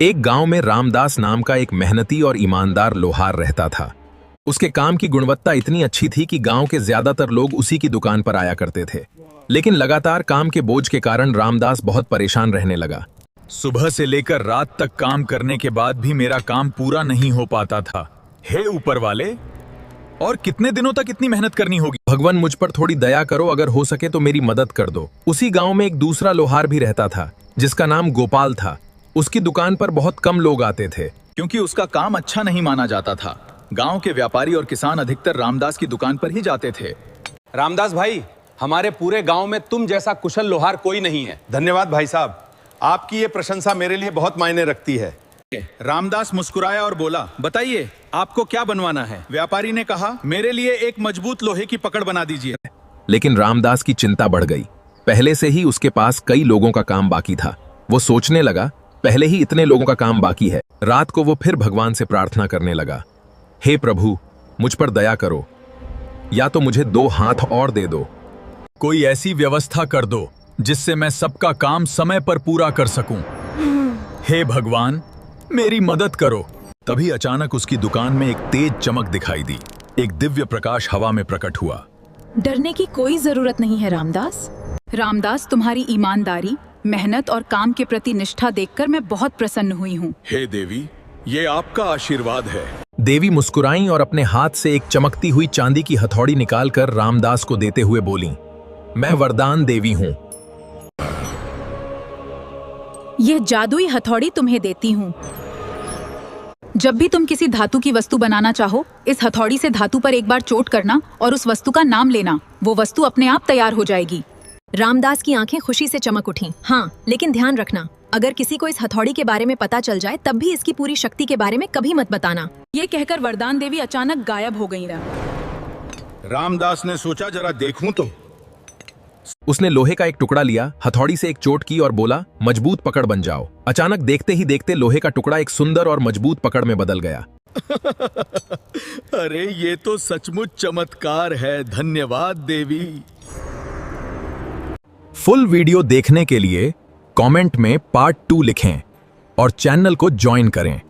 एक गांव में रामदास नाम का एक मेहनती और ईमानदार लोहार रहता था। उसके काम की गुणवत्ता इतनी अच्छी थी कि गांव के ज्यादातर लोग उसी की दुकान पर आया करते थे। लेकिन लगातार काम के बोझ के कारण रामदास बहुत परेशान रहने लगा। सुबह से लेकर रात तक काम करने के बाद भी मेरा काम पूरा नहीं हो पाता था। हे ऊपर वाले, और कितने दिनों तक इतनी मेहनत करनी होगी? भगवान, मुझ पर थोड़ी दया करो, अगर हो सके तो मेरी मदद कर दो। उसी गांव में एक दूसरा लोहार भी रहता था जिसका नाम गोपाल था। उसकी दुकान पर बहुत कम लोग आते थे क्योंकि उसका काम अच्छा नहीं माना जाता था। गांव के व्यापारी और किसान अधिकतर रामदास की दुकान पर ही जाते थे। रामदास भाई, हमारे पूरे गांव में तुम जैसा कुशल लोहार कोई नहीं है। धन्यवाद भाई साहब, आपकी ये प्रशंसा मेरे लिए बहुत मायने रखती है। रामदास मुस्कुराया और बोला, बताइए आपको क्या बनवाना है? व्यापारी ने कहा, मेरे लिए एक मजबूत लोहे की पकड़ बना दीजिए। लेकिन रामदास की चिंता बढ़ गई। पहले से ही उसके पास कई लोगों का काम बाकी था। वो सोचने लगा, पहले ही इतने लोगों का काम बाकी है। रात को वो फिर भगवान से प्रार्थना करने लगा, हे प्रभु, मुझ पर दया करो, या तो मुझे 2 हाथ और दे दो। कोई ऐसी व्यवस्था कर दो जिससे मैं सबका काम समय पर पूरा कर सकूं। हे भगवान, मेरी मदद करो। तभी अचानक उसकी दुकान में एक तेज चमक दिखाई दी। एक दिव्य प्रकाश हवा में प्रकट हुआ। डरने की कोई जरूरत नहीं है रामदास। रामदास, तुम्हारी ईमानदारी, मेहनत और काम के प्रति निष्ठा देखकर मैं बहुत प्रसन्न हुई हूँ। हे देवी, ये आपका आशीर्वाद है। देवी मुस्कुराईं और अपने हाथ से एक चमकती हुई चांदी की हथौड़ी निकालकर रामदास को देते हुए बोलीं, मैं वरदान देवी हूँ। यह जादुई हथौड़ी तुम्हें देती हूँ। जब भी तुम किसी धातु की वस्तु बनाना चाहो, इस हथौड़ी से धातु पर एक बार चोट करना और उस वस्तु का नाम लेना। वो वस्तु अपने आप तैयार हो जाएगी। रामदास की आंखें खुशी से चमक उठीं। हाँ, लेकिन ध्यान रखना, अगर किसी को इस हथौड़ी के बारे में पता चल जाए तब भी इसकी पूरी शक्ति के बारे में कभी मत बताना। ये कहकर वरदान देवी अचानक गायब हो गई। रामदास ने सोचा, जरा देखूं तो। उसने लोहे का एक टुकड़ा लिया, हथौड़ी से एक चोट की और बोला, मजबूत पकड़ बन जाओ। अचानक देखते ही देखते लोहे का टुकड़ा एक सुंदर और मजबूत पकड़ में बदल गया। अरे ये तो सचमुच चमत्कार है। धन्यवाद देवी। फुल वीडियो देखने के लिए कमेंट में पार्ट 2 लिखें और चैनल को ज्वाइन करें।